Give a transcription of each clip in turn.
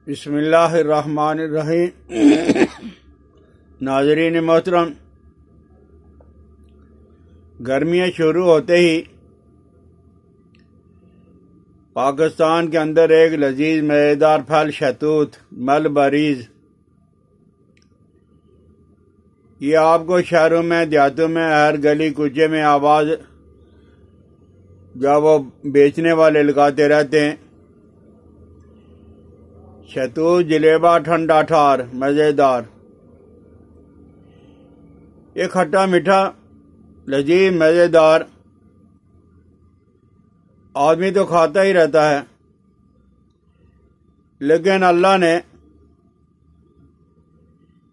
بسم اللہ الرحمن الرحیم۔ ناظرین محترم، گرمیاں شروع ہوتے ہی پاکستان کے اندر ایک لذیذ مزیدار پھل شہتوت ملبریز، یہ آپ کو شہروں میں دیہاتوں میں ہر گلی کوچے میں آواز جب وہ بیچنے والے لگاتے رہتے ہیں۔ شہتوت جلیبہ ٹھنڈا ٹھار مزیدار، یہ کھٹا میٹھا لذیذ مزیدار آدمی تو کھاتا ہی رہتا ہے، لیکن اللہ نے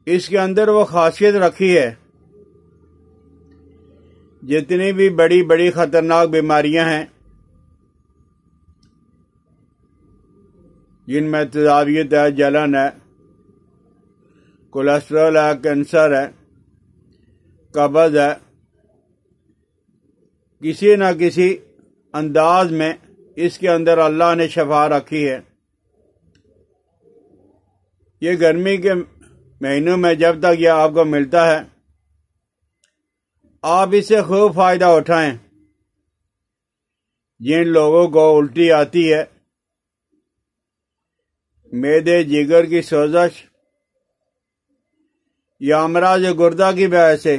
اس کے اندر وہ خاصیت رکھی ہے، جتنی بھی بڑی بڑی خطرناک بیماریاں ہیں جن میں تیزابیت ہے، جلن ہے، کولیسٹرول ہے، کینسر ہے، قبض ہے، کسی نہ کسی انداز میں اس کے اندر اللہ نے شفا رکھی ہے۔ یہ گرمی کے مہینوں میں جب تک یہ آپ کو ملتا ہے، آپ اس سے خوب فائدہ اٹھائیں۔ جن لوگوں کو الٹی آتی ہے، معدے جگر کی سوزش یا امراض گردہ کی وجہ سے،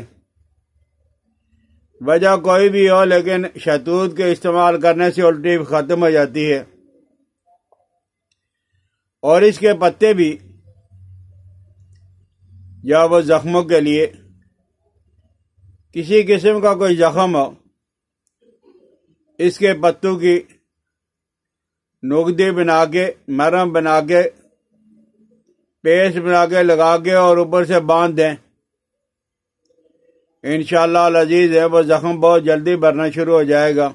وجہ کوئی بھی ہو، لیکن شہتوت کے استعمال کرنے سے الٹی ختم ہو جاتی ہے، اور اس کے پتے بھی یا وہ زخموں کے لیے، کسی قسم کا کوئی زخم ہو، اس کے پتوں کی نقدی بنا کے، مرہم بنا کے، پیسٹ بنا کے لگا کے اور اوپر سے باندھ دیں، انشاءاللہ العزیز ہے وہ زخم بہت جلدی بھرنا شروع ہو جائے گا۔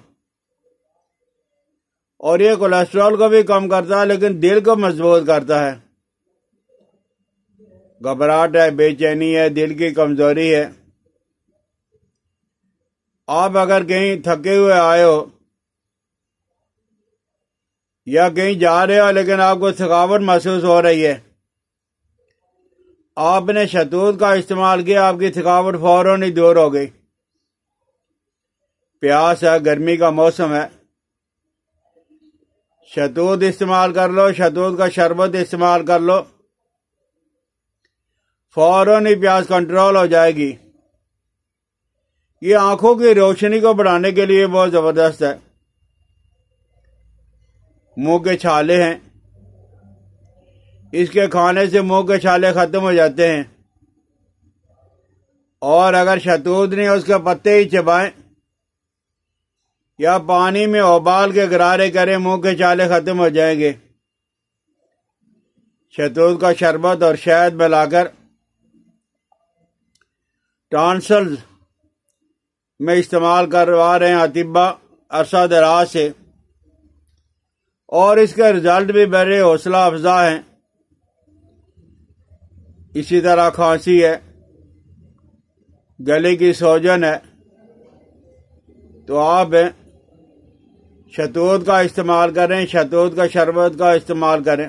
اور یہ کولیسٹرول کو بھی کم کرتا ہے، لیکن دل کو مضبوط کرتا ہے۔ گھبراہٹ ہے، بے چینی ہے، دل کی کمزوری ہے، آپ اگر کہیں تھکے ہوئے آئے ہو یا کہیں جا رہے ہو لیکن آپ کو تھکاوٹ محسوس ہو رہی ہے، آپ نے شہتوت کا استعمال کیا، آپ کی تھکاوٹ فوراً ہی دور ہو گئی۔ پیاس ہے، گرمی کا موسم ہے، شہتوت استعمال کر لو، شہتوت کا شربت استعمال کر لو، فوراً ہی پیاس کنٹرول ہو جائے گی۔ یہ آنکھوں کی روشنی کو بڑھانے کے لیے بہت زبردست ہے۔ منہ کے چھالے ہیں، اس کے کھانے سے منہ کے چھالے ختم ہو جاتے ہیں، اور اگر شہتوت نہیں اس کے پتے ہی چبائیں یا پانی میں ابال کے غرارے کریں، منہ کے چھالے ختم ہو جائیں گے۔ شہتوت کا شربت اور شہد ملا کر ٹانسلز میں استعمال کروا رہے ہیں اطباء عرصہ دراز سے، اور اس کے رزلٹ بھی بڑے حوصلہ افزا ہیں۔ اسی طرح کھانسی ہے، گلے کی سوجن ہے، تو آپ شہتوت کا استعمال کریں، شہتوت کا شربت کا استعمال کریں۔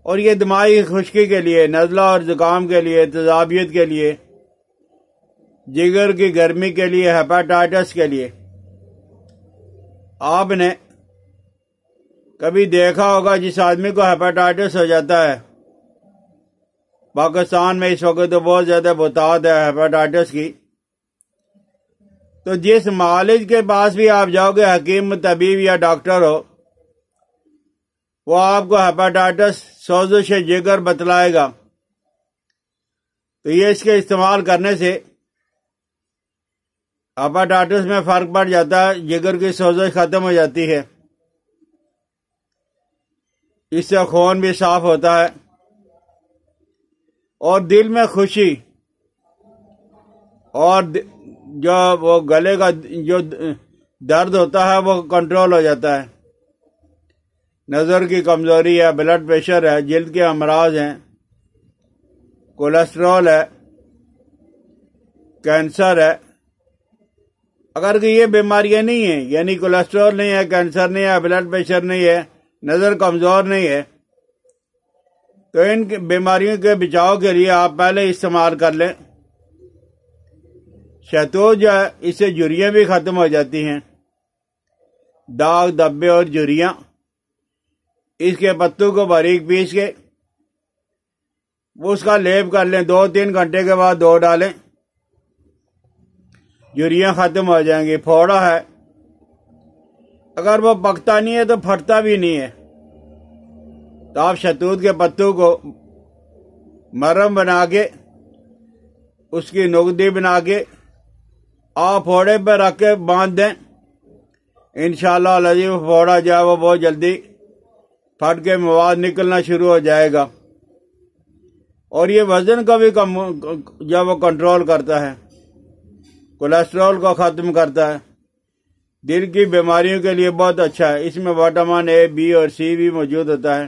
اور یہ دماغی خشکی کے لیے، نزلہ اور زکام کے لیے، تیزابیت کے لیے، جگر کی گرمی کے لیے، ہیپاٹائٹس کے لیے۔ آپ نے کبھی دیکھا ہوگا جس آدمی کو ہیپاٹائٹس ہو جاتا ہے، پاکستان میں اس وقت تو بہت زیادہ بہتات ہے ہیپاٹائٹس کی، تو جس معالج کے پاس بھی آپ جاؤ گے، حکیم طبیب یا ڈاکٹر ہو، وہ آپ کو ہیپاٹائٹس سوزش جگر بتلائے گا۔ تو یہ اس کے استعمال کرنے سے ہیپاٹائٹس میں فرق پڑ جاتا ہے، جگر کی سوزش ختم ہو جاتی ہے، اس سے خون بھی صاف ہوتا ہے، اور دل میں خوشی اور جو وہ گلے کا جو درد ہوتا ہے وہ کنٹرول ہو جاتا ہے۔ نظر کی کمزوری ہے، بلڈ پریشر ہے، جلد کے امراض ہیں، کولیسٹرول ہے، کینسر ہے، اگر کہ یہ بیماریاں نہیں ہیں، یعنی کولیسٹرول نہیں ہے، کینسر نہیں ہے، بلڈ پریشر نہیں ہے، نظر کمزور نہیں ہے، تو ان بیماریوں کے بچاؤ کے لیے آپ پہلے استعمال کر لیں۔ شہتوت جو ہے اس سے جھریاں بھی ختم ہو جاتی ہیں، داغ دبے اور جھریاں۔ اس کے پتوں کو باریک پیس کے اس کا لیپ کر لیں، 2-3 گھنٹے کے بعد 2 ڈالیں، جھریاں ختم ہو جائیں گی۔ پھوڑا ہے اگر وہ پکتا نہیں ہے تو پھٹتا بھی نہیں ہے، تو آپ شہتوت کے پتوں کو مرہم بنا کے اس کی نقدی بنا کے آپ پھوڑے پہ رکھ کے باندھ دیں، انشاءاللہ العزیز پھوڑا جو ہے وہ بہت جلدی پھٹ کے مواد نکلنا شروع ہو جائے گا، اور یہ وزن کا بھی جو وہ کنٹرول کرتا ہے، کولیسٹرول کو ختم کرتا ہے، دل کی بیماریوں کے لیے بہت اچھا ہے۔ اس میں وٹامن A, B اور C بھی موجود ہوتا ہے۔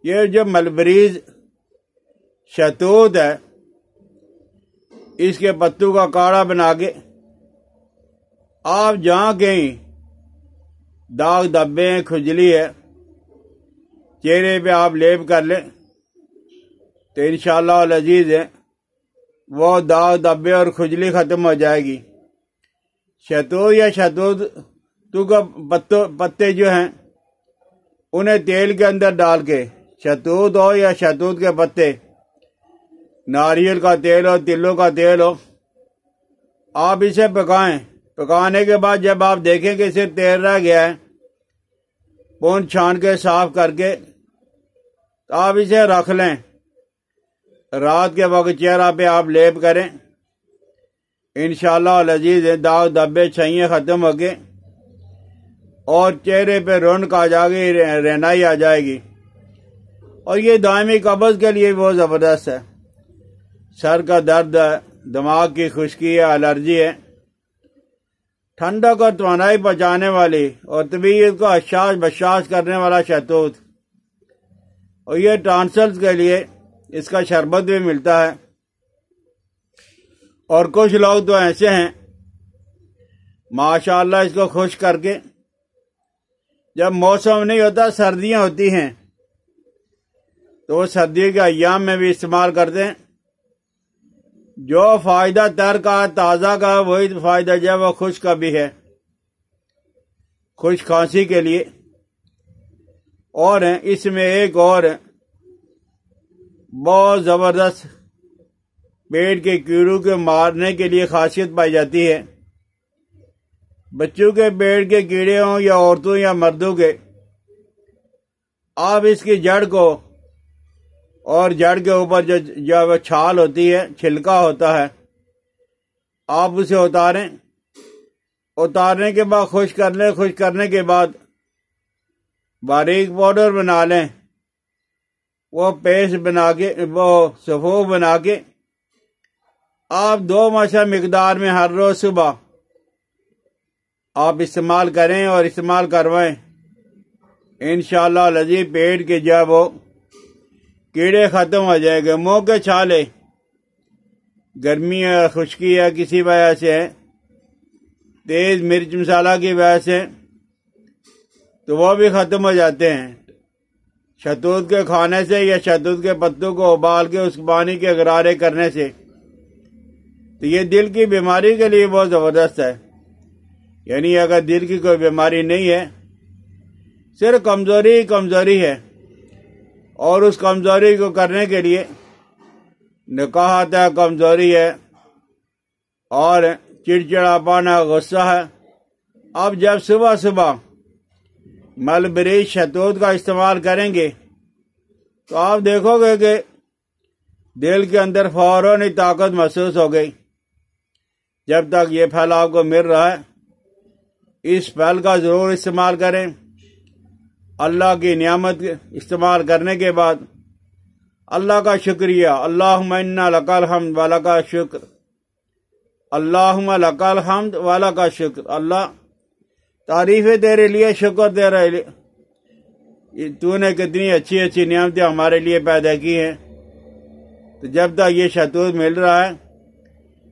یہ جو ملبریز شہتوت ہے اس کے پتوں کا کاڑھا بنا کے آپ جہاں کہیں داغ دبے ہیں، کھجلی ہے، چہرے پہ آپ لیپ کر لیں تو انشاءاللہ العزیز ہے وہ داغ دبے اور کھجلی ختم ہو جائے گی۔ شہتوت یا شہتوت کا پتے جو ہیں انہیں تیل کے اندر ڈال کے، شہتوت ہو یا شہتوت کے پتے، ناریل کا تیل ہو، تلوں کا تیل ہو، آپ اسے پکائیں۔ پکانے کے بعد جب آپ دیکھیں کہ اسے تیل رہ گیا ہے، پون چھان کے صاف کر کے تو آپ اسے رکھ لیں، رات کے وقت چہرہ پہ آپ لیپ کریں، انشاءاللہ العزیز داغ دبے چھائیاں ختم ہو گئے اور چہرے پہ رونق آ جائے گی، رہنائی آ جائے گی، اور یہ دائمی قبض کے لیے بہت زبردست ہے۔ سر کا درد ہے، دماغ کی خشکی ہے، الرجی ہے، ٹھنڈک اور توانائی پہنچانے والی اور طبیعت کو حساس بشاش کرنے والا شہتوت، اور یہ ٹانسلز کے لیے اس کا شربت بھی ملتا ہے۔ اور کچھ لوگ تو ایسے ہیں ماشاءاللہ اس کو خشک کر کے، جب موسم نہیں ہوتا سردیاں ہوتی ہیں تو وہ سردی کے ایام میں بھی استعمال کرتے ہیں۔ جو فائدہ تر کا تازہ کا وہی فائدہ جو ہے وہ خشک کا بھی ہے، خشک کھانسی کے لیے۔ اور اس میں ایک اور بہت زبردست پیٹ کے کیڑوں کے مارنے کے لیے خاصیت پائی جاتی ہے۔ بچوں کے پیٹ کے کیڑے ہوں یا عورتوں یا مردوں کے، آپ اس کی جڑ کو اور جڑ کے اوپر جو چھال ہوتی ہے، چھلکا ہوتا ہے، آپ اسے اتاریں، اتارنے کے بعد خشک کر لیں، خشک کرنے کے بعد باریک پاؤڈر بنا لیں، وہ پیسٹ بنا کے، وہ سفوف بنا کے آپ 2 مشہ مقدار میں ہر روز صبح آپ استعمال کریں اور استعمال کروائیں، انشاءاللہ العزیز پیٹ کے جو وہ کیڑے ختم ہو جائیں گے۔ منہ کے چھالے، گرمی ہے، خشکی ہے، کسی وجہ سے ہے، تیز مرچ مسالہ کی وجہ سے، تو وہ بھی ختم ہو جاتے ہیں شہتوت کے کھانے سے یا شہتوت کے پتوں کو ابال کے اس پانی کے غرارے کرنے سے۔ تو یہ دل کی بیماری کے لیے بہت زبردست ہے۔ یعنی اگر دل کی کوئی بیماری نہیں ہے، صرف کمزوری ہے، اور اس کمزوری کو کرنے کے لیے نکاہت ہے، کمزوری ہے اور چڑچڑاپن ہے، غصہ ہے، اب جب صبح صبح ملبریز شہتوت کا استعمال کریں گے تو آپ دیکھو گے کہ دل کے اندر فوراً ہی طاقت محسوس ہو گئی۔ جب تک یہ پھل آپ کو مل رہا ہے اس پھل کا ضرور استعمال کریں۔ اللہ کی نعمت استعمال کرنے کے بعد اللہ کا شکریہ، اللہم انا لک الحمد ولک الشکر، اللہم لک الحمد ولک الشکر، اللہ تعریفیں تیرے لیے، شکر تیرے لیے، تو نے کتنی اچھی اچھی نعمتیں ہمارے لیے پیدا کی ہیں۔ تو جب تک یہ شہتوت مل رہا ہے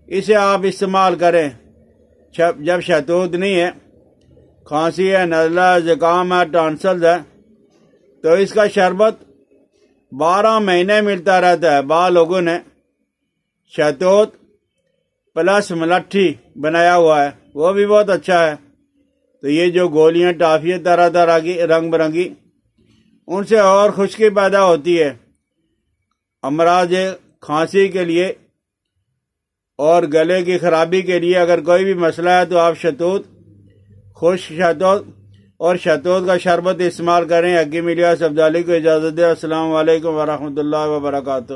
اسے آپ استعمال کریں۔ جب شہتوت نہیں ہے، کھانسی ہے، نزلہ ہے، زکام ہے، ٹانسلز ہے، تو اس کا شربت 12 مہینے ملتا رہتا ہے۔ بعض لوگوں نے شہتوت پلس ملٹھی بنایا ہوا ہے، وہ بھی بہت اچھا ہے۔ تو یہ جو گولیاں ٹافیاں طرح طرح کی رنگ برنگی، ان سے اور خشکی پیدا ہوتی ہے۔ امراض کھانسی کے لیے اور گلے کی خرابی کے لیے اگر کوئی بھی مسئلہ ہے تو آپ شہتوت، خشک شہتوت اور شہتوت کا شربت استعمال کریں۔ حکیم الیاس عبدالی کو اجازت دیں۔ السلام علیکم ورحمۃ اللہ وبرکاتہ۔